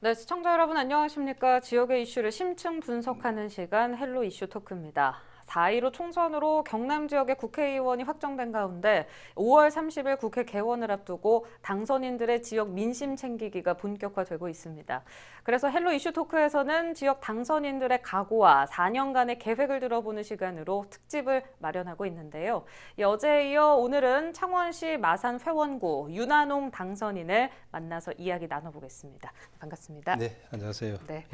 네, 시청자 여러분 안녕하십니까? 지역의 이슈를 심층 분석하는 시간 헬로 이슈 토크입니다. 4.15 총선으로 경남 지역의 국회의원이 확정된 가운데 5월 30일 국회 개원을 앞두고 당선인들의 지역 민심 챙기기가 본격화되고 있습니다. 그래서 헬로 이슈 토크에서는 지역 당선인들의 각오와 4년간의 계획을 들어보는 시간으로 특집을 마련하고 있는데요. 어제에 이어 오늘은 창원시 마산 회원구 윤한홍 당선인을 만나서 이야기 나눠보겠습니다. 반갑습니다. 네, 안녕하세요. 네,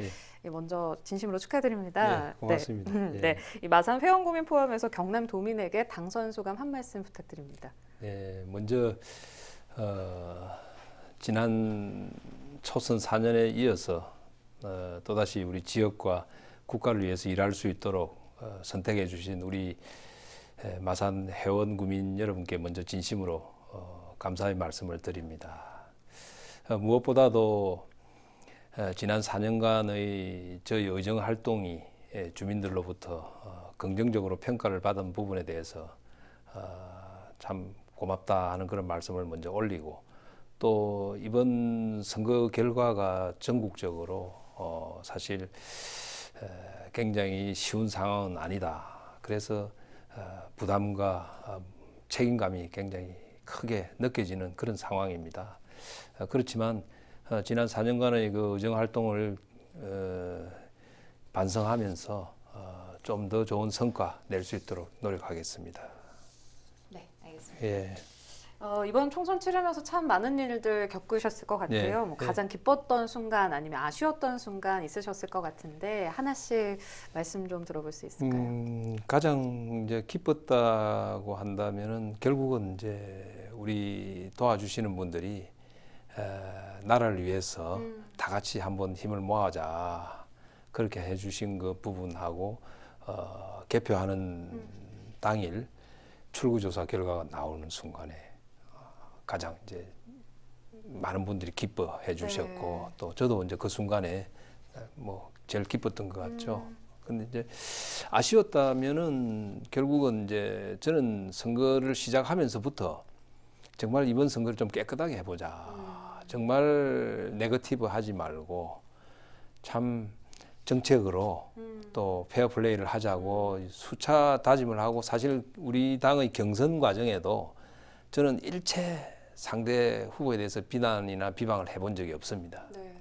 예, 먼저 진심으로 축하드립니다. 네, 고맙습니다. 네, 예. 네, 이 마산 회원구민 포함해서 경남 도민에게 당선 소감 한 말씀 부탁드립니다. 네, 먼저 지난 초선 4년에 이어서 또다시 우리 지역과 국가를 위해서 일할 수 있도록 선택해 주신 우리 마산 회원구민 여러분께 먼저 진심으로 감사의 말씀을 드립니다. 무엇보다도 지난 4년간의 저희 의정 활동이 주민들로부터 긍정적으로 평가를 받은 부분에 대해서 참 고맙다 하는 그런 말씀을 먼저 올리고, 또 이번 선거 결과가 전국적으로 사실 굉장히 쉬운 상황은 아니다. 그래서 부담과 책임감이 굉장히 크게 느껴지는 그런 상황입니다. 그렇지만 지난 4년간의 그 의정 활동을 반성하면서 좀 더 좋은 성과 낼 수 있도록 노력하겠습니다. 네, 알겠습니다. 예. 이번 총선 치르면서 참 많은 일들 겪으셨을 것 같아요. 네, 가장 기뻤던 순간 아니면 아쉬웠던 순간 있으셨을 것 같은데 하나씩 말씀 좀 들어볼 수 있을까요? 가장 이제 기뻤다고 한다면은 결국은 이제 우리 도와주시는 분들이 나라를 위해서 다 같이 한번 힘을 모아자 그렇게 해주신 그 부분하고 개표하는 당일 출구조사 결과가 나오는 순간에 가장 이제 많은 분들이 기뻐해 주셨고, 네. 또 저도 이제 그 순간에 뭐 제일 기뻤던 것 같죠. 근데 이제 아쉬웠다면은 결국은 이제 저는 선거를 시작하면서부터 정말 이번 선거를 좀 깨끗하게 해보자. 정말 네거티브 하지 말고 참 정책으로 또 페어플레이를 하자고 수차 다짐을 하고, 사실 우리 당의 경선 과정에도 저는 일체 상대 후보에 대해서 비난이나 비방을 해본 적이 없습니다. 네.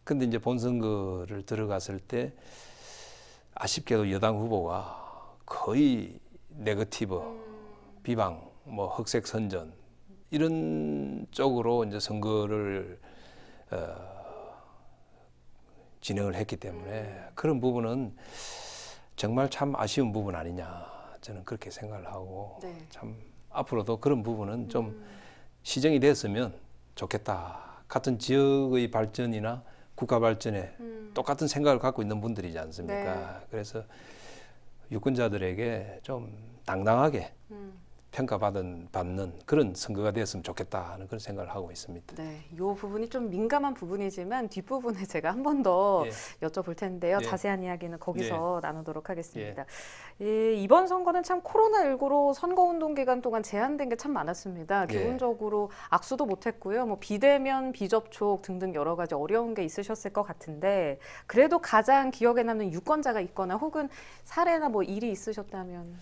근데 이제 본선거를 들어갔을 때 아쉽게도 여당 후보가 거의 네거티브, 비방, 뭐 흑색 선전 이런 쪽으로 이제 선거를 진행을 했기 때문에 그런 부분은 정말 참 아쉬운 부분 아니냐, 저는 그렇게 생각을 하고, 네. 참 앞으로도 그런 부분은 좀 시정이 됐으면 좋겠다. 같은 지역의 발전이나 국가 발전에 똑같은 생각을 갖고 있는 분들이지 않습니까? 네. 그래서 유권자들에게 좀 당당하게 평가받는 그런 선거가 되었으면 좋겠다 하는 그런 생각을 하고 있습니다. 네, 이 부분이 좀 민감한 부분이지만 뒷부분에 제가 한 번 더 예. 여쭤볼 텐데요. 예. 자세한 이야기는 거기서 나누도록 하겠습니다. 예. 이번 선거는 참 코로나19로 선거운동 기간 동안 제한된 게 참 많았습니다. 예. 기본적으로 악수도 못했고요. 뭐 비대면, 비접촉 등등 여러 가지 어려운 게 있으셨을 것 같은데, 그래도 가장 기억에 남는 유권자가 있거나 혹은 사례나 뭐 일이 있으셨다면.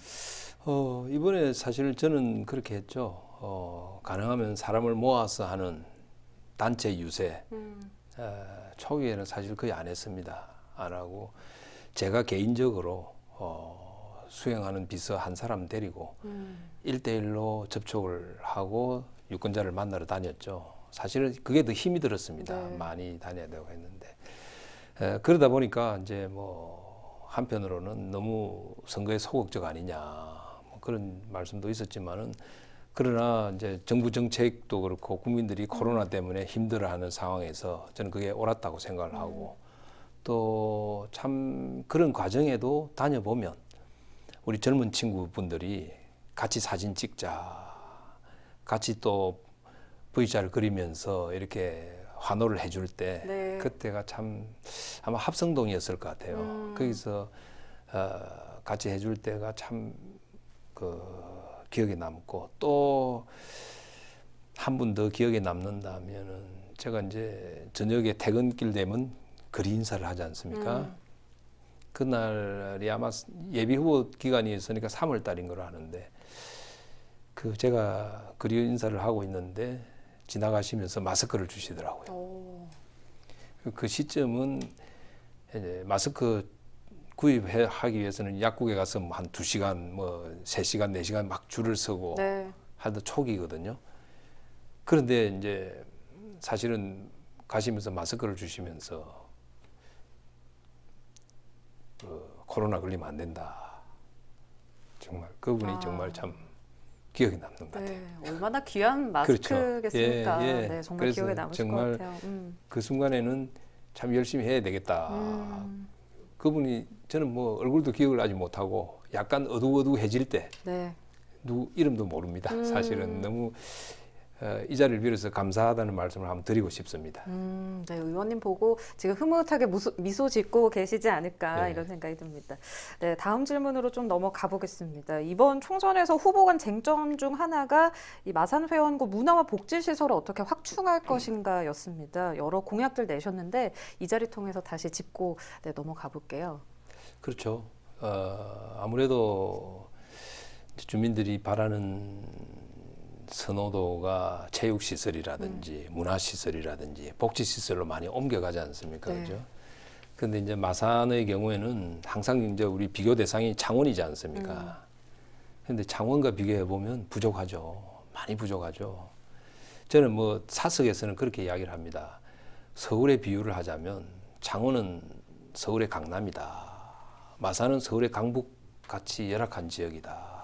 이번에 사실 저는 그렇게 했죠. 가능하면 사람을 모아서 하는 단체 유세. 초기에는 사실 거의 안 했습니다. 안 하고 제가 개인적으로 수행하는 비서 한 사람 데리고 1대1로 접촉을 하고 유권자를 만나러 다녔죠. 사실은 그게 더 힘이 들었습니다. 네. 많이 다녀야 되고 했는데 그러다 보니까 이제 뭐 한편으로는 너무 선거에 소극적 아니냐 그런 말씀도 있었지만은, 그러나 이제 정부 정책도 그렇고 국민들이 코로나 때문에 힘들어하는 상황에서 저는 그게 옳았다고 생각을 하고, 또 참 그런 과정에도 다녀보면 우리 젊은 친구분들이 같이 사진 찍자, 같이 또 V자를 그리면서 이렇게 환호를 해줄 때 네. 그때가 참 아마 합성동이었을 것 같아요. 거기서 같이 해줄 때가 참 기억에 남고, 또 한 분 더 기억에 남는다면은 제가 이제 저녁에 퇴근길 되면 거리 인사를 하지 않습니까? 그날이 아마 예비 후보 기간이었으니까 3월 달인 걸로 아는데 그 제가 거리 인사를 하고 있는데 지나가시면서 마스크를 주시더라고요. 오. 그 시점은 이제 마스크 구입하기 위해서는 약국에 가서 뭐 한 2시간, 뭐 3시간, 4시간 막 줄을 서고 네. 하던 초기거든요. 그런데 이제 사실은 가시면서 마스크를 주시면서 코로나 걸리면 안 된다. 정말 그분이 정말 참 기억에 남는 것 같아요. 네, 얼마나 귀한 그렇죠. 마스크겠습니까? 예, 예. 네, 정말 그래서 기억에 남으실 정말 것 같아요. 그 순간에는 참 열심히 해야 되겠다. 그분이 저는 뭐 얼굴도 기억을 아직 못하고 약간 어두워두해질 때 네. 누구 이름도 모릅니다. 사실은 너무 이 자리를 빌어서 감사하다는 말씀을 한번 드리고 싶습니다. 네, 의원님 보고 지금 흐뭇하게 미소 짓고 계시지 않을까 네. 이런 생각이 듭니다. 네, 다음 질문으로 좀 넘어가 보겠습니다. 이번 총선에서 후보 간 쟁점 중 하나가 이 마산회원구 문화와 복지시설을 어떻게 확충할 것인가였습니다. 여러 공약들 내셨는데 이 자리 통해서 다시 짚고 넘어가 볼게요. 그렇죠. 아무래도 주민들이 바라는 선호도가 체육시설이라든지 문화시설이라든지 복지시설로 많이 옮겨가지 않습니까? 네. 그죠? 근데 이제 마산의 경우에는 항상 이제 우리 비교 대상이 창원이지 않습니까? 근데 창원과 비교해 보면 부족하죠. 많이 부족하죠. 저는 뭐 사석에서는 그렇게 이야기를 합니다. 서울의 비유를 하자면 창원은 서울의 강남이다. 마산은 서울의 강북 같이 열악한 지역이다.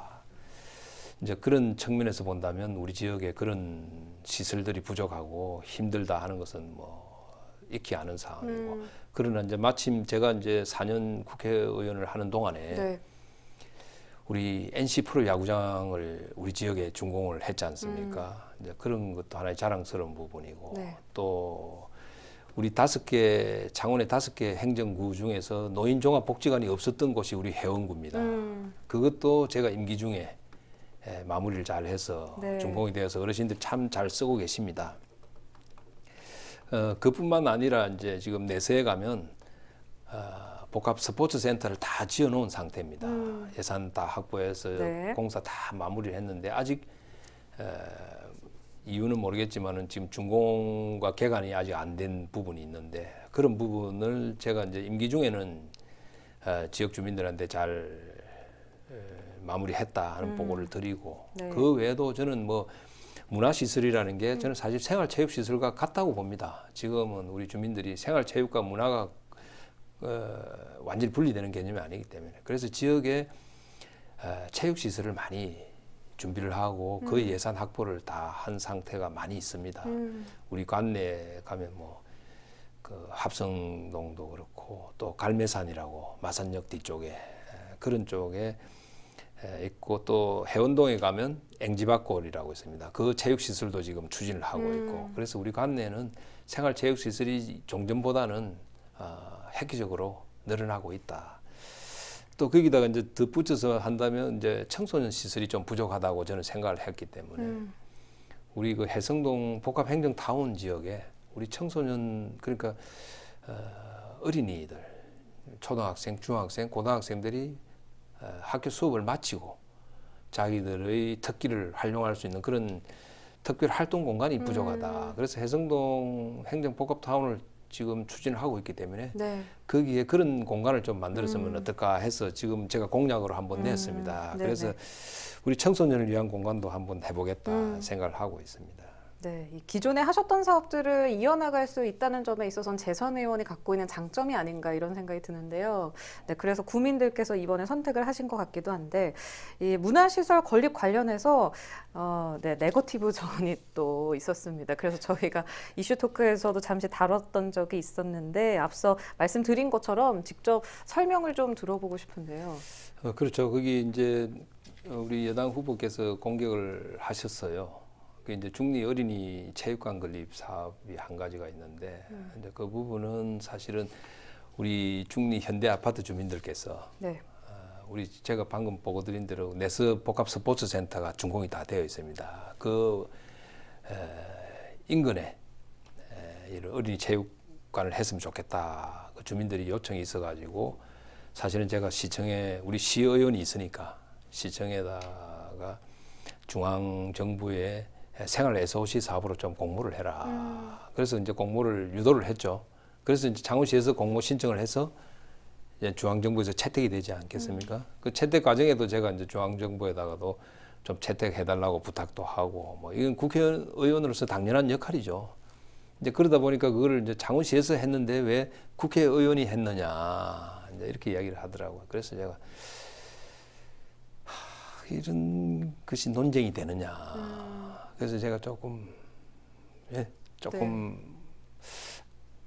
이제 그런 측면에서 본다면 우리 지역에 그런 시설들이 부족하고 힘들다 하는 것은 뭐 익히 아는 상황이고 그러나 이제 마침 제가 이제 4년 국회의원을 하는 동안에 네. 우리 NC 프로 야구장을 우리 지역에 준공을 했지 않습니까? 이제 그런 것도 하나의 자랑스러운 부분이고 네. 또 우리 창원의 5개 행정구 중에서 노인종합복지관이 없었던 곳이 우리 해원구입니다. 그것도 제가 임기 중에 마무리를 잘 해서 네. 준공이 되어서 어르신들 참 잘 쓰고 계십니다. 그뿐만 아니라 이제 지금 내세에 가면 복합 스포츠 센터를 다 지어 놓은 상태입니다. 예산 다 확보해서 네. 공사 다 마무리를 했는데 아직 이유는 모르겠지만은 지금 준공과 개관이 아직 안 된 부분이 있는데 그런 부분을 제가 이제 임기 중에는 지역 주민들한테 잘 마무리했다 하는 보고를 드리고 네. 그 외에도 저는 뭐 문화시설이라는 게 저는 사실 생활체육시설과 같다고 봅니다. 지금은 우리 주민들이 생활체육과 문화가 완전히 분리되는 개념이 아니기 때문에 그래서 지역에 체육시설을 많이 준비를 하고 그 예산 확보를 다 한 상태가 많이 있습니다. 우리 관내에 가면 뭐 그 합성동도 그렇고 또 갈매산이라고 마산역 뒤쪽에 그런 쪽에 있고 또 해운동에 가면 앵지박골이라고 있습니다. 그 체육시설도 지금 추진을 하고 있고 그래서 우리 관내는 생활체육시설이 종전보다는 획기적으로 늘어나고 있다. 또 거기다가 이제 덧붙여서 한다면 이제 청소년 시설이 좀 부족하다고 저는 생각을 했기 때문에 우리 그 해성동 복합행정타운 지역에 우리 청소년 그러니까 어린이들 초등학생, 중학생, 고등학생들이 학교 수업을 마치고 자기들의 특기를 활용할 수 있는 그런 특별 활동 공간이 부족하다. 그래서 해성동 행정복합타운을 지금 추진을 하고 있기 때문에 네. 거기에 그런 공간을 좀 만들었으면 어떨까 해서 지금 제가 공약으로 한번 냈습니다. 네네. 그래서 우리 청소년을 위한 공간도 한번 해보겠다 생각을 하고 있습니다. 네, 이 기존에 하셨던 사업들을 이어나갈 수 있다는 점에 있어서는 재선 의원이 갖고 있는 장점이 아닌가 이런 생각이 드는데요. 네, 그래서 구민들께서 이번에 선택을 하신 것 같기도 한데 이 문화시설 건립 관련해서 네거티브 전이 또 있었습니다. 그래서 저희가 이슈 토크에서도 잠시 다뤘던 적이 있었는데 앞서 말씀드린 것처럼 직접 설명을 좀 들어보고 싶은데요. 그렇죠. 거기 이제 우리 여당 후보께서 공격을 하셨어요. 그 이제 중리 어린이 체육관 건립 사업이 한 가지가 있는데 이제 그 부분은 사실은 우리 중리 현대 아파트 주민들께서 네. 우리 제가 방금 보고 드린 대로 내서 복합 스포츠 센터가 준공이 다 되어 있습니다. 그 인근에 이런 어린이 체육관을 했으면 좋겠다. 그 주민들이 요청이 있어가지고 사실은 제가 시청에 우리 시의원이 있으니까 시청에다가 중앙 정부의 생활 SOC 사업으로 좀 공모를 해라. 그래서 이제 공모를 유도를 했죠. 그래서 이제 창원시에서 공모 신청을 해서 이제 중앙정부에서 채택이 되지 않겠습니까? 그 채택 과정에도 제가 이제 중앙정부에다가도 좀 채택해달라고 부탁도 하고, 뭐 이건 국회의원으로서 당연한 역할이죠. 이제 그러다 보니까 그거를 이제 창원시에서 했는데 왜 국회의원이 했느냐, 이제 이렇게 이야기를 하더라고요. 그래서 제가 이런 것이 논쟁이 되느냐. 그래서 제가 조금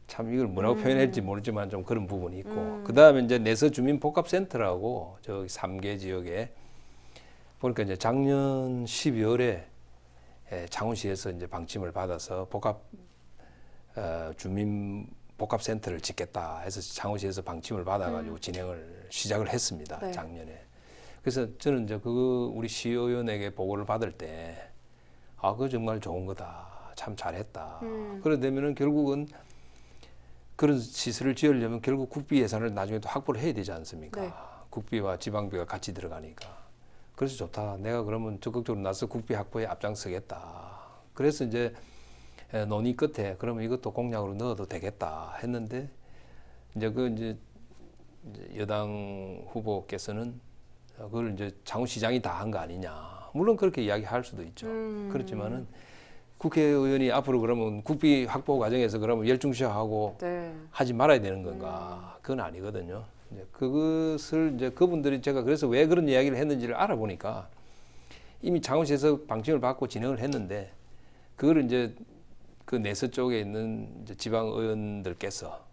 참 이걸 뭐라고 표현할지 모르지만 좀 그런 부분이 있고, 그 다음에 이제 내서 주민복합센터라고 저기 3개 지역에 보니까 이제 작년 12월에 창원시에서 이제 방침을 받아서 주민복합센터를 짓겠다 해서 창원시에서 방침을 받아가지고 진행을 시작을 했습니다. 네. 작년에. 그래서 저는 이제 우리 시의원에게 보고를 받을 때, 그거 정말 좋은 거다. 참 잘했다. 그러다면은 결국은 그런 시설을 지으려면 결국 국비 예산을 나중에 또 확보를 해야 되지 않습니까? 네. 국비와 지방비가 같이 들어가니까. 그래서 좋다. 내가 그러면 적극적으로 나서 국비 확보에 앞장서겠다. 그래서 이제 논의 끝에 그러면 이것도 공약으로 넣어도 되겠다 했는데, 이제 여당 후보께서는 그걸 이제 창원시장이 다 한 거 아니냐. 물론 그렇게 이야기할 수도 있죠. 그렇지만은 국회의원이 앞으로 그러면 국비 확보 과정에서 그러면 열중시하고 네. 하지 말아야 되는 건가? 그건 아니거든요. 이제 그것을 이제 그분들이 제가 그래서 왜 그런 이야기를 했는지를 알아보니까 이미 창원시에서 방침을 받고 진행을 했는데, 그거를 이제 그 내서 쪽에 있는 이제 지방의원들께서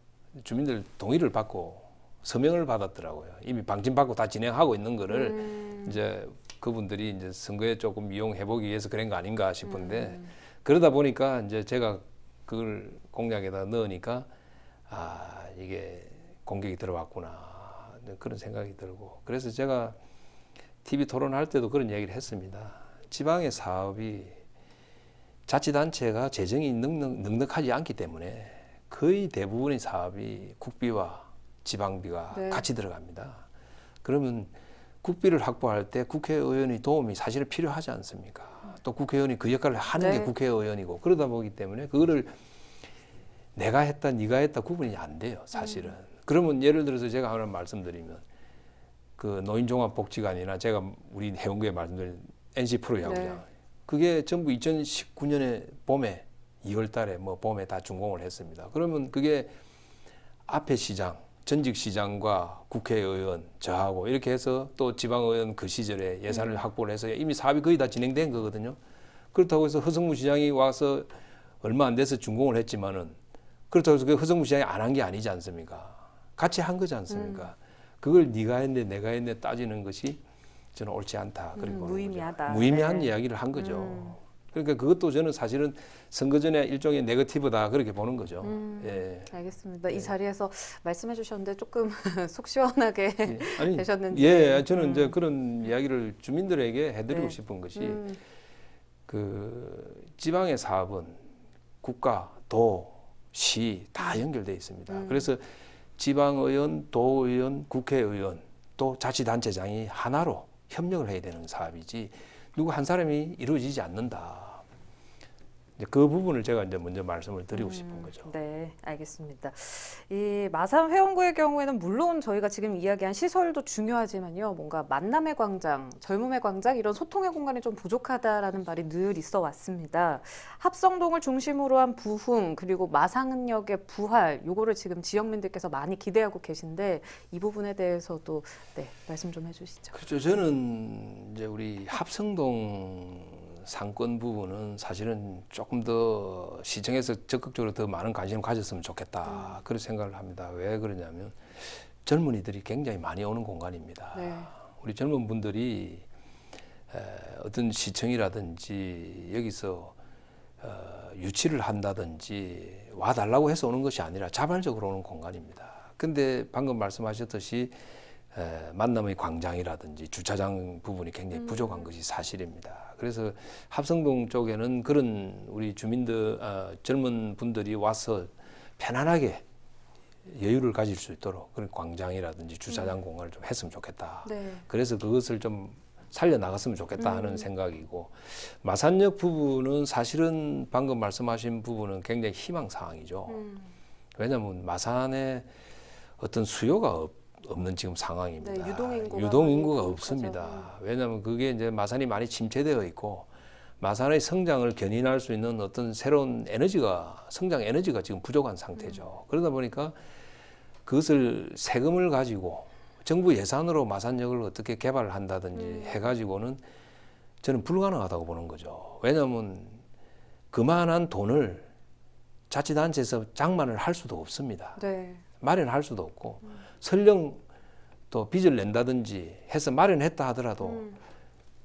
주민들 동의를 받고 서명을 받았더라고요. 이미 방침 받고 다 진행하고 있는 거를 이제 그분들이 이제 선거에 조금 이용해 보기 위해서 그런 거 아닌가 싶은데, 그러다 보니까 이제 제가 그걸 공약에다 넣으니까 이게 공격이 들어왔구나 그런 생각이 들고, 그래서 제가 TV 토론할 때도 그런 얘기를 했습니다. 지방의 사업이 자치단체가 재정이 넉넉하지 않기 때문에 거의 대부분의 사업이 국비와 지방비가 네. 같이 들어갑니다. 그러면 국비를 확보할 때 국회의원의 도움이 사실은 필요하지 않습니까? 또 국회의원이 그 역할을 하는 네. 게 국회의원이고, 그러다 보기 때문에 그거를 내가 했다 네가 했다 구분이 안 돼요, 사실은. 그러면 예를 들어서 제가 하나 말씀드리면 그 노인종합복지관이나 제가 우리 해운구에 말씀드린 NC 프로야구장, 네. 그게 전부 2019년에 봄에 2월 달에 뭐 봄에 다 준공을 했습니다. 그러면 그게 앞에 시장, 전직 시장과 국회의원 저하고 이렇게 해서 또 지방의원 그 시절에 예산을 확보를 해서 이미 사업이 거의 다 진행된 거거든요. 그렇다고 해서 허성무 시장이 와서 얼마 안 돼서 준공을 했지만은, 그렇다고 해서 그 허성무 시장이 안 한 게 아니지 않습니까? 같이 한 거지 않습니까? 그걸 네가 했네 내가 했네 따지는 것이 저는 옳지 않다. 그리고 무의미하다. 무의미한 네. 이야기를 한 거죠. 그러니까 그것도 저는 사실은 선거 전에 일종의 네거티브다 그렇게 보는 거죠. 예. 알겠습니다. 이 자리에서 말씀해 주셨는데 조금 속 시원하게 아니, 되셨는지. 예, 저는 이제 그런 이야기를 주민들에게 해드리고 네. 싶은 것이, 그 지방의 사업은 국가, 도, 시 다 연결되어 있습니다. 그래서 지방의원, 도의원, 국회의원, 또 자치단체장이 하나로 협력을 해야 되는 사업이지 누구 한 사람이 이루어지지 않는다. 이제 그 부분을 제가 이제 먼저 말씀을 드리고 싶은 거죠. 네, 알겠습니다. 이 마산 회원구의 경우에는 물론 저희가 지금 이야기한 시설도 중요하지만요, 뭔가 만남의 광장, 젊음의 광장 이런 소통의 공간이 좀 부족하다라는 말이 늘 있어 왔습니다. 합성동을 중심으로 한 부흥 그리고 마산역의 부활, 요거를 지금 지역민들께서 많이 기대하고 계신데 이 부분에 대해서도 네, 말씀 좀 해주시죠. 그렇죠. 저는 이제 우리 합성동 상권 부분은 사실은 조금 더 시청에서 적극적으로 더 많은 관심을 가졌으면 좋겠다. 그런 생각을 합니다. 왜 그러냐면 젊은이들이 굉장히 많이 오는 공간입니다. 네. 우리 젊은 분들이 어떤 시청이라든지 여기서 유치를 한다든지 와달라고 해서 오는 것이 아니라 자발적으로 오는 공간입니다. 근데 방금 말씀하셨듯이 만남의 광장이라든지 주차장 부분이 굉장히 부족한 것이 사실입니다. 그래서 합성동 쪽에는 그런 우리 주민들, 젊은 분들이 와서 편안하게 여유를 가질 수 있도록 그런 광장이라든지 주차장 공간을 좀 했으면 좋겠다. 네. 그래서 그것을 좀 살려 나갔으면 좋겠다 하는 생각이고, 마산역 부분은 사실은 방금 말씀하신 부분은 굉장히 희망 사항이죠. 왜냐하면 마산에 어떤 수요가 없는 지금 상황입니다. 네, 유동인구가 없습니다. 왜냐하면 그게 이제 마산이 많이 침체되어 있고 마산의 성장을 견인할 수 있는 어떤 새로운 에너지가, 성장 에너지가 지금 부족한 상태죠. 그러다 보니까 그것을 세금을 가지고 정부 예산으로 마산역을 어떻게 개발을 한다든지 해가지고는 저는 불가능하다고 보는 거죠. 왜냐하면 그만한 돈을 자치단체에서 장만을 할 수도 없습니다. 네. 마련할 수도 없고 설령 또 빚을 낸다든지 해서 마련했다 하더라도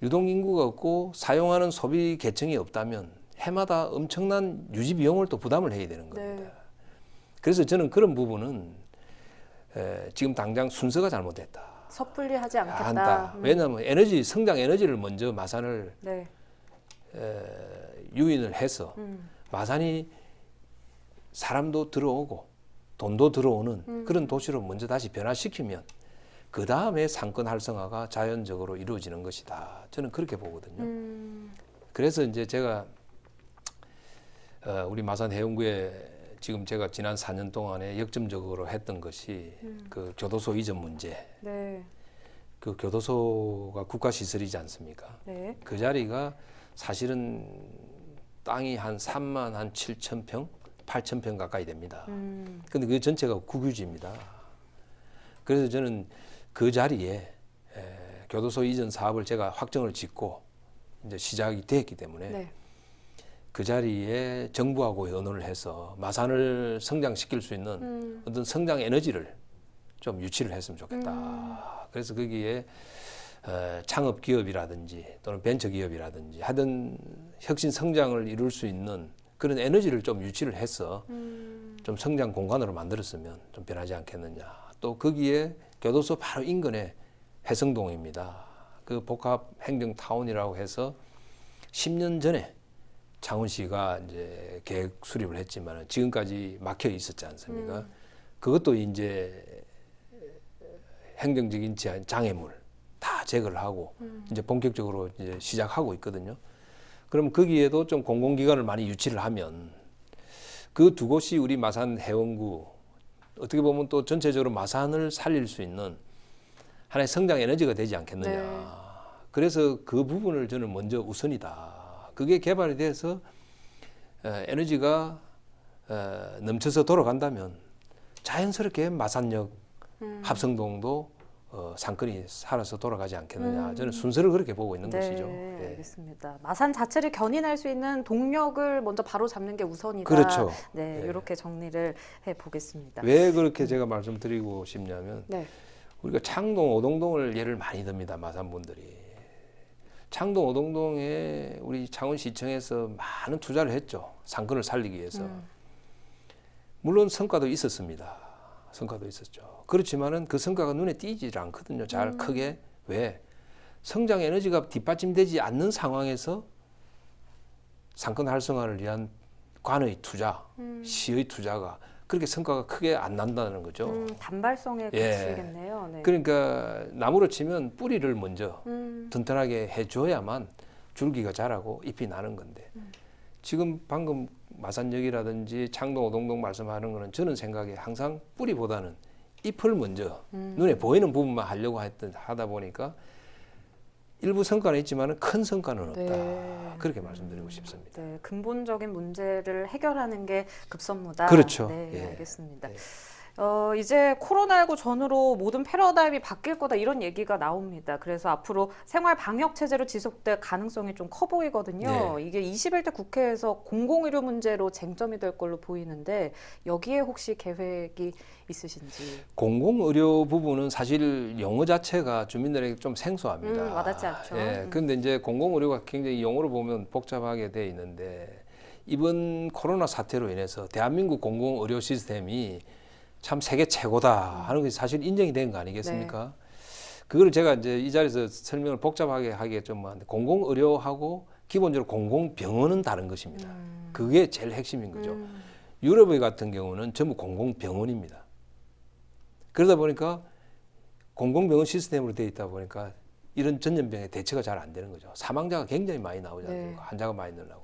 유동인구가 없고 사용하는 소비 계층이 없다면 해마다 엄청난 유지 비용을 또 부담을 해야 되는 겁니다. 네. 그래서 저는 그런 부분은 지금 당장 순서가 잘못됐다. 섣불리 하지 않겠다. 한다. 왜냐하면 성장 에너지를 먼저 마산을 네. 유인을 해서 마산이 사람도 들어오고 돈도 들어오는 그런 도시로 먼저 다시 변화시키면 그 다음에 상권 활성화가 자연적으로 이루어지는 것이다. 저는 그렇게 보거든요. 그래서 이제 제가 우리 마산 해운구에 지금 제가 지난 4년 동안에 역점적으로 했던 것이 그 교도소 이전 문제. 네. 그 교도소가 국가시설이지 않습니까? 네. 그 자리가 사실은 땅이 한 3만 한 7천 평, 8천 평 가까이 됩니다. 근데 그 전체가 국유지입니다. 그래서 저는 그 자리에 교도소 이전 사업을 제가 확정을 짓고 이제 시작이 됐기 때문에 네. 그 자리에 정부하고 의논을 해서 마산을 성장시킬 수 있는 어떤 성장 에너지를 좀 유치를 했으면 좋겠다. 그래서 거기에 창업 기업이라든지 또는 벤처 기업이라든지 하든 혁신 성장을 이룰 수 있는 그런 에너지를 좀 유치를 해서 좀 성장 공간으로 만들었으면 좀 변하지 않겠느냐. 또 거기에 교도소 바로 인근에 해성동입니다. 그 복합 행정 타운이라고 해서 10년 전에 창원시가 이제 계획 수립을 했지만 지금까지 막혀 있었지 않습니까? 그것도 이제 행정적인 장애물 다 제거를 하고 이제 본격적으로 이제 시작하고 있거든요. 그럼 거기에도 좀 공공기관을 많이 유치를 하면 그 두 곳이 우리 마산 해원구 어떻게 보면 또 전체적으로 마산을 살릴 수 있는 하나의 성장 에너지가 되지 않겠느냐. 네. 그래서 그 부분을 저는 먼저 우선이다. 그게 개발이 돼서 에너지가 넘쳐서 돌아간다면 자연스럽게 마산역 합성동도 상권이 살아서 돌아가지 않겠느냐. 저는 순서를 그렇게 보고 있는 것이죠. 네, 예. 알겠습니다. 마산 자체를 견인할 수 있는 동력을 먼저 바로 잡는 게 우선이다. 그렇죠. 네, 예. 이렇게 정리를 해 보겠습니다. 왜 그렇게 제가 말씀드리고 싶냐면 네. 우리가 창동, 오동동을 예를 많이 듭니다. 마산 분들이. 창동, 오동동에 우리 창원시청에서 많은 투자를 했죠. 상권을 살리기 위해서. 물론 성과도 있었습니다. 성과도 있었죠. 그렇지만은 그 성과가 눈에 띄질 않거든요. 잘 크게. 왜? 성장 에너지가 뒷받침되지 않는 상황에서 상권 활성화를 위한 관의 투자, 시의 투자가 그렇게 성과가 크게 안 난다는 거죠. 단발성에 예. 그치겠네요. 네. 그러니까 나무로 치면 뿌리를 먼저 튼튼하게 해줘야만 줄기가 자라고 잎이 나는 건데 지금 방금 마산역이라든지 창동, 오동동 말씀하는 거는 저는 생각에 항상 뿌리보다는 잎을 먼저 눈에 보이는 부분만 하려고 하다 보니까 일부 성과는 있지만 큰 성과는 없다. 네. 그렇게 말씀드리고 싶습니다. 네, 근본적인 문제를 해결하는 게 급선무다. 그렇죠. 네, 예. 알겠습니다. 네. 이제 코로나19 전후로 모든 패러다임이 바뀔 거다 이런 얘기가 나옵니다. 그래서 앞으로 생활 방역 체제로 지속될 가능성이 좀 커 보이거든요. 네. 이게 21대 국회에서 공공의료 문제로 쟁점이 될 걸로 보이는데 여기에 혹시 계획이 있으신지? 공공의료 부분은 사실 용어 자체가 주민들에게 좀 생소합니다. 와닿지 않죠. 예, 그런데 이제 공공의료가 굉장히 용어로 보면 복잡하게 돼 있는데 이번 코로나 사태로 인해서 대한민국 공공의료 시스템이 참 세계 최고다 하는 것이 사실 인정이 된 거 아니겠습니까? 그걸 제가 이제 이 자리에서 설명을 복잡하게 하기가 좀 많은데 공공의료하고 기본적으로 공공병원은 다른 것입니다. 그게 제일 핵심인 거죠. 유럽의 같은 경우는 전부 공공병원입니다. 그러다 보니까 공공병원 시스템으로 되어 있다 보니까 이런 전염병의 대처가 잘 안 되는 거죠. 사망자가 굉장히 많이 나오지 않습니까? 네. 환자가 많이 늘어나고.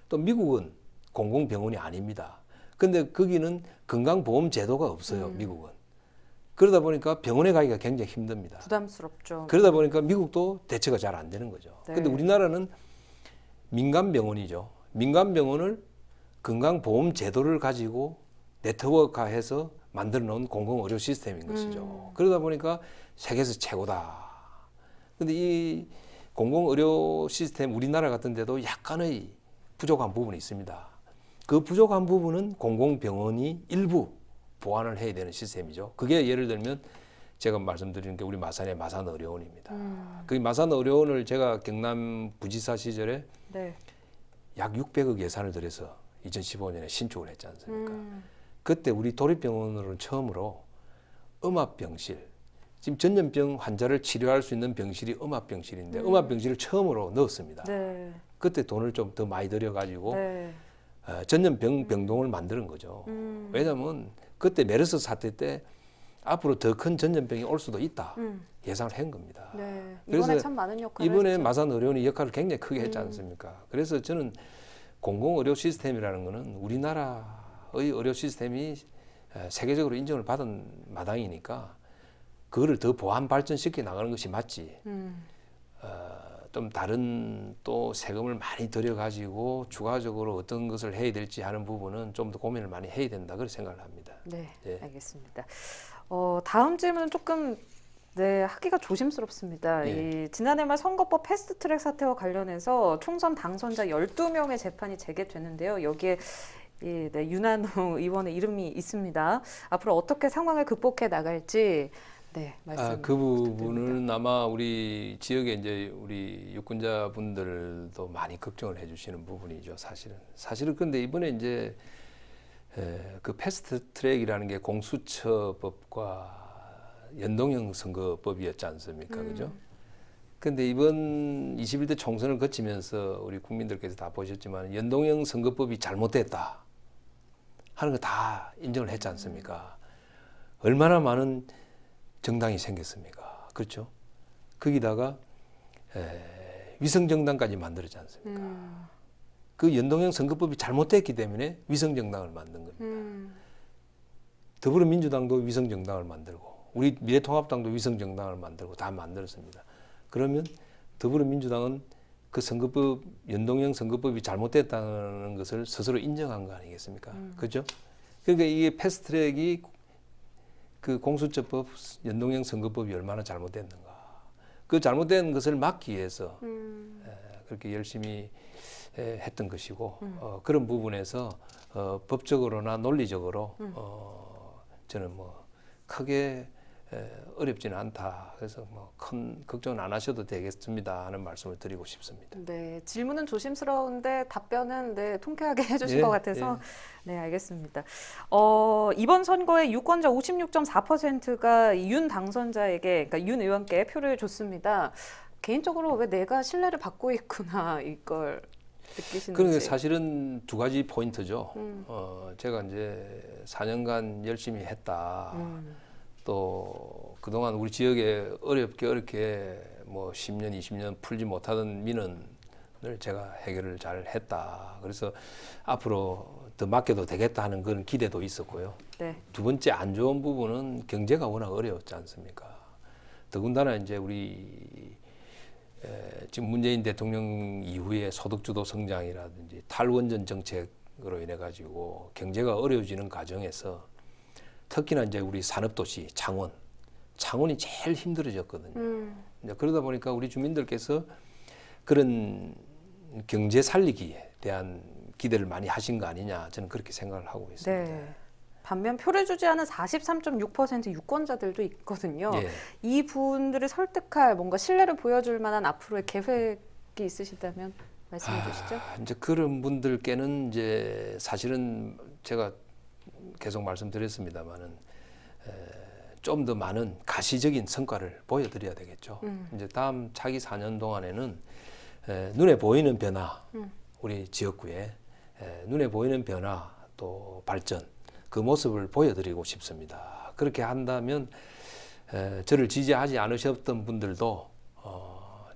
또 미국은 공공병원이 아닙니다. 근데 거기는 건강보험 제도가 없어요, 미국은. 그러다 보니까 병원에 가기가 굉장히 힘듭니다. 부담스럽죠. 그러다 보니까 미국도 대처가 잘 안 되는 거죠. 네. 근데 우리나라는 민간병원이죠. 민간병원을 건강보험 제도를 가지고 네트워크화해서 만들어 놓은 공공의료 시스템인 것이죠. 그러다 보니까 세계에서 최고다. 근데 이 공공의료 시스템 우리나라 같은 데도 약간의 부족한 부분이 있습니다. 그 부족한 부분은 공공병원이 일부 보완을 해야 되는 시스템이죠. 그게 예를 들면 제가 말씀드리는 게 우리 마산의 마산의료원입니다. 그 마산의료원을 제가 경남 부지사 시절에 네. 약 600억 예산을 들여서 2015년에 신축을 했지 않습니까? 그때 우리 도립병원으로는 처음으로 음압병실, 지금 전염병 환자를 치료할 수 있는 병실이 음압병실인데 음압병실을 처음으로 넣었습니다. 네. 그때 돈을 좀 더 많이 들여가지고 네. 전염병 병동을 만드는 거죠. 왜냐하면 그때 메르스 사태 때 앞으로 더 큰 전염병이 올 수도 있다 예상을 한 겁니다. 네. 그래서 이번에 참 많은 역할을 이번에 했죠. 마산의료원이 역할을 굉장히 크게 했지 않습니까? 그래서 저는 공공의료 시스템이라는 것은 우리나라의 의료 시스템이 세계적으로 인정을 받은 마당이니까 그거를 더 보완 발전시켜 나가는 것이 맞지. 좀 다른 또 세금을 많이 들여가지고 추가적으로 어떤 것을 해야 될지 하는 부분은 좀 더 고민을 많이 해야 된다 그렇게 생각을 합니다. 네, 예. 알겠습니다. 다음 질문은 조금 하기가 조심스럽습니다. 예. 이 지난해 말 선거법 패스트트랙 사태와 관련해서 총선 당선자 12명의 재판이 재개됐는데요. 여기에 윤한호 의원의 이름이 있습니다. 앞으로 어떻게 상황을 극복해 나갈지 말씀 그 부분은 부탁드립니다. 아마 우리 지역에 이제 우리 유권자 분들도 많이 걱정을 해주시는 부분이죠. 사실은 근데 이번에 이제 그 패스트 트랙이라는 게 공수처법과 연동형 선거법이었지 않습니까, 그죠? 근데 이번 21대 총선을 거치면서 우리 국민들께서 다 보셨지만 연동형 선거법이 잘못됐다 하는 거 다 인정을 했지 않습니까? 얼마나 많은 정당이 생겼습니까? 그렇죠? 거기다가 위성정당까지 만들었지 않습니까? 그 연동형 선거법이 잘못됐기 때문에 위성정당을 만든 겁니다. 더불어민주당도 위성정당을 만들고 우리 미래통합당도 위성정당을 만들고 다 만들었습니다. 그러면 더불어민주당은 그 선거법 연동형 선거법이 잘못됐다는 것을 스스로 인정한 거 아니겠습니까? 그렇죠? 그러니까 이게 패스트트랙이 그 공수처법 연동형 선거법이 얼마나 잘못됐는가. 그 잘못된 것을 막기 위해서 그렇게 열심히 했던 것이고 그런 부분에서 법적으로나 논리적으로 저는 뭐 크게 어렵지는 않다. 그래서 뭐 큰 걱정은 안 하셔도 되겠습니다 하는 말씀을 드리고 싶습니다. 네, 질문은 조심스러운데 답변은 통쾌하게 해주실 예, 것 같아서 네, 알겠습니다. 이번 선거에 유권자 56.4%가 윤 당선자에게, 그러니까 윤 의원께 표를 줬습니다. 개인적으로 왜 내가 신뢰를 받고 있구나 이걸 느끼시는지. 그러니까 사실은 두 가지 포인트죠. 제가 이제 4년간 열심히 했다. 또 그동안 우리 지역에 어렵게 뭐 10년, 20년 풀지 못하던 민원을 제가 해결을 잘 했다. 그래서 앞으로 더 맡겨도 되겠다 하는 그런 기대도 있었고요. 네. 두 번째 안 좋은 부분은 경제가 워낙 어려웠지 않습니까? 더군다나 이제 우리 지금 문재인 대통령 이후에 소득주도 성장이라든지 탈원전 정책으로 인해 가지고 경제가 어려워지는 과정에서 특히나 이제 우리 산업도시 창원이 제일 힘들어졌거든요. 이제 그러다 보니까 우리 주민들께서 그런 경제 살리기에 대한 기대를 많이 하신 거 아니냐 저는 그렇게 생각을 하고 있습니다. 네. 반면 표를 주지 않은 43.6% 유권자들도 있거든요. 예. 이 분들을 설득할 뭔가 신뢰를 보여줄 만한 앞으로의 계획이 있으시다면 말씀해 주시죠. 이제 그런 분들께는 이제 사실은 제가 계속 말씀드렸습니다만은 좀 더 많은 가시적인 성과를 보여드려야 되겠죠. 이제 다음 차기 4년 동안에는 눈에 보이는 변화, 우리 지역구에 눈에 보이는 변화 또 발전 그 모습을 보여드리고 싶습니다. 그렇게 한다면 저를 지지하지 않으셨던 분들도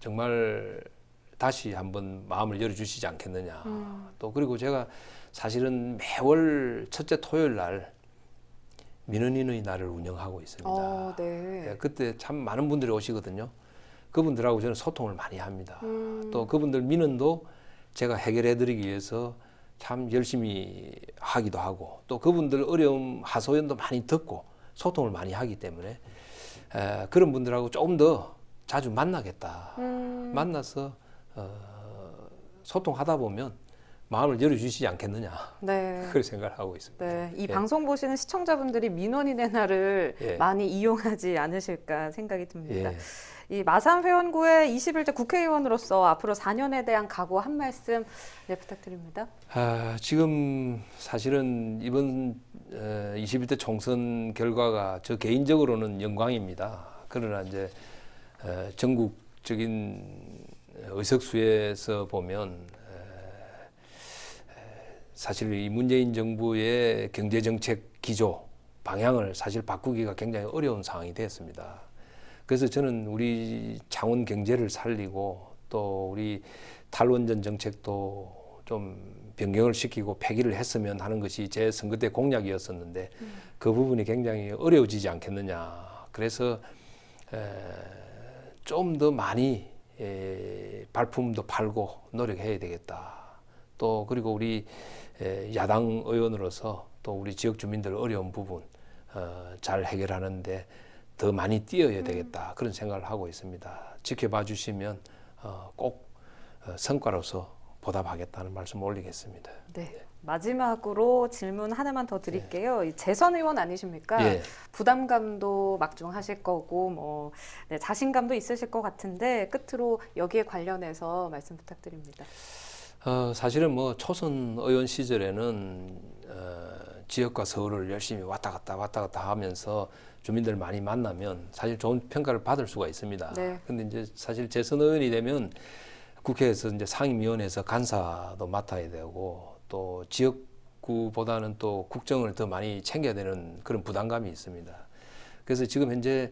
정말 다시 한번 마음을 열어주시지 않겠느냐. 또 그리고 제가 사실은 매월 첫째 토요일 날 민원인의 날을 운영하고 있습니다. 네. 그때 참 많은 분들이 오시거든요. 그분들하고 저는 소통을 많이 합니다. 또 그분들 민원도 제가 해결해드리기 위해서 참 열심히 하기도 하고 또 그분들 어려움 하소연도 많이 듣고 소통을 많이 하기 때문에 그런 분들하고 조금 더 자주 만나겠다. 만나서 소통하다 보면 마음을 열어주시지 않겠느냐. 네. 그런 생각을 하고 있습니다. 네, 이 예. 방송 보시는 시청자분들이 민원인의 날을 예. 많이 이용하지 않으실까 생각이 듭니다. 예. 이 마산 회원구의 21대 국회의원으로서 앞으로 4년에 대한 각오 한 말씀 부탁드립니다. 지금 사실은 이번 21대 총선 결과가 저 개인적으로는 영광입니다. 그러나 이제 전국적인 의석수에서 보면 사실 이 문재인 정부의 경제정책 기조, 방향을 사실 바꾸기가 굉장히 어려운 상황이 되었습니다. 그래서 저는 우리 창원 경제를 살리고 또 우리 탈원전 정책도 좀 변경을 시키고 폐기를 했으면 하는 것이 제 선거 때 공약이었었는데 그 부분이 굉장히 어려워지지 않겠느냐. 그래서 좀 더 많이 발품도 팔고 노력해야 되겠다. 또 그리고 우리 야당 의원으로서 또 우리 지역 주민들 어려운 부분 잘 해결하는데 더 많이 뛰어야 되겠다. 그런 생각을 하고 있습니다. 지켜봐 주시면 꼭 성과로서 보답하겠다는 말씀 올리겠습니다. 네. 마지막으로 질문 하나만 더 드릴게요. 이 재선 의원 아니십니까? 예. 부담감도 막중하실 거고 뭐 자신감도 있으실 것 같은데 끝으로 여기에 관련해서 말씀 부탁드립니다. 사실은 뭐 초선 의원 시절에는 지역과 서울을 열심히 왔다 갔다 하면서 주민들 많이 만나면 사실 좋은 평가를 받을 수가 있습니다. 네. 근데 이제 사실 재선 의원이 되면 국회에서 이제 상임위원회에서 간사도 맡아야 되고 또 지역구보다는 또 국정을 더 많이 챙겨야 되는 그런 부담감이 있습니다. 그래서 지금 현재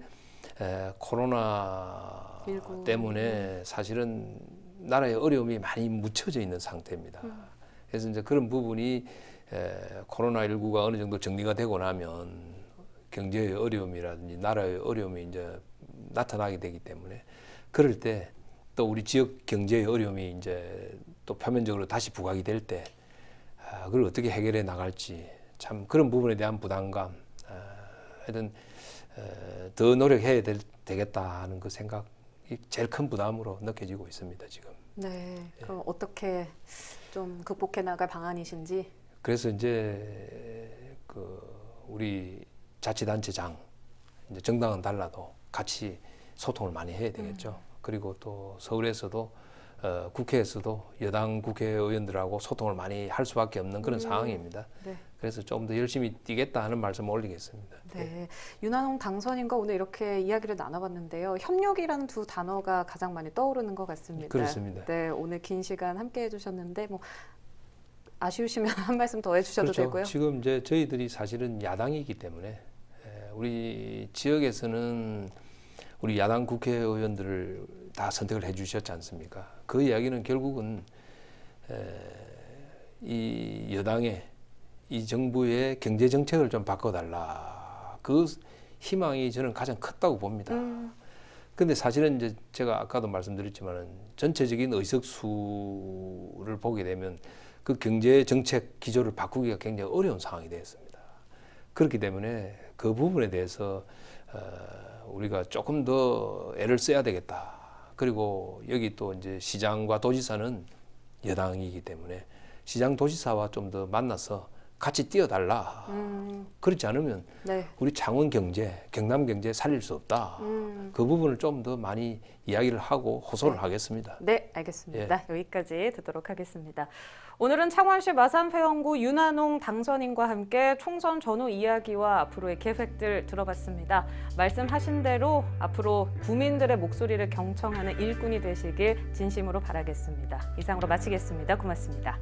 코로나 19. 때문에 사실은 나라의 어려움이 많이 묻혀져 있는 상태입니다. 그래서 이제 그런 부분이 코로나19가 어느 정도 정리가 되고 나면 경제의 어려움이라든지 나라의 어려움이 이제 나타나게 되기 때문에 그럴 때 또 우리 지역 경제의 어려움이 이제 또 표면적으로 다시 부각이 될 때 그걸 어떻게 해결해 나갈지 참 그런 부분에 대한 부담감 하여튼 더 노력해야 되겠다 하는 그 생각이 제일 큰 부담으로 느껴지고 있습니다 지금. 네. 그럼 어떻게 좀 극복해 나갈 방안이신지? 그래서 이제 그 우리 자치단체장 이제 정당은 달라도 같이 소통을 많이 해야 되겠죠. 그리고 또 서울에서도 국회에서도 여당 국회의원들하고 소통을 많이 할 수밖에 없는 그런 상황입니다. 네. 그래서 좀 더 열심히 뛰겠다 하는 말씀을 올리겠습니다. 네. 윤한홍 당선인과 오늘 이렇게 이야기를 나눠봤는데요. 협력이라는 두 단어가 가장 많이 떠오르는 것 같습니다. 그렇습니다. 네. 오늘 긴 시간 함께 해주셨는데 뭐 아쉬우시면 한 말씀 더 해주셔도 그렇죠. 되고요. 지금 이제 저희들이 사실은 야당이기 때문에 우리 지역에서는 우리 야당 국회의원들을 다 선택을 해주셨지 않습니까? 그 이야기는 결국은 이 여당의 이 정부의 경제 정책을 좀 바꿔달라. 그 희망이 저는 가장 컸다고 봅니다. 근데 사실은 이제 제가 아까도 말씀드렸지만은 전체적인 의석수를 보게 되면 그 경제 정책 기조를 바꾸기가 굉장히 어려운 상황이 되었습니다. 그렇기 때문에 그 부분에 대해서 우리가 조금 더 애를 써야 되겠다. 그리고 여기 또 이제 시장과 도지사는 여당이기 때문에 시장 도지사와 좀 더 만나서 같이 뛰어달라. 그렇지 않으면 네. 우리 창원 경제, 경남 경제 살릴 수 없다. 그 부분을 좀 더 많이 이야기를 하고 호소를 하겠습니다. 네, 알겠습니다. 여기까지 듣도록 하겠습니다. 오늘은 창원시 마산회원구 윤한홍 당선인과 함께 총선 전후 이야기와 앞으로의 계획들 들어봤습니다. 말씀하신 대로 앞으로 구민들의 목소리를 경청하는 일꾼이 되시길 진심으로 바라겠습니다. 이상으로 마치겠습니다. 고맙습니다.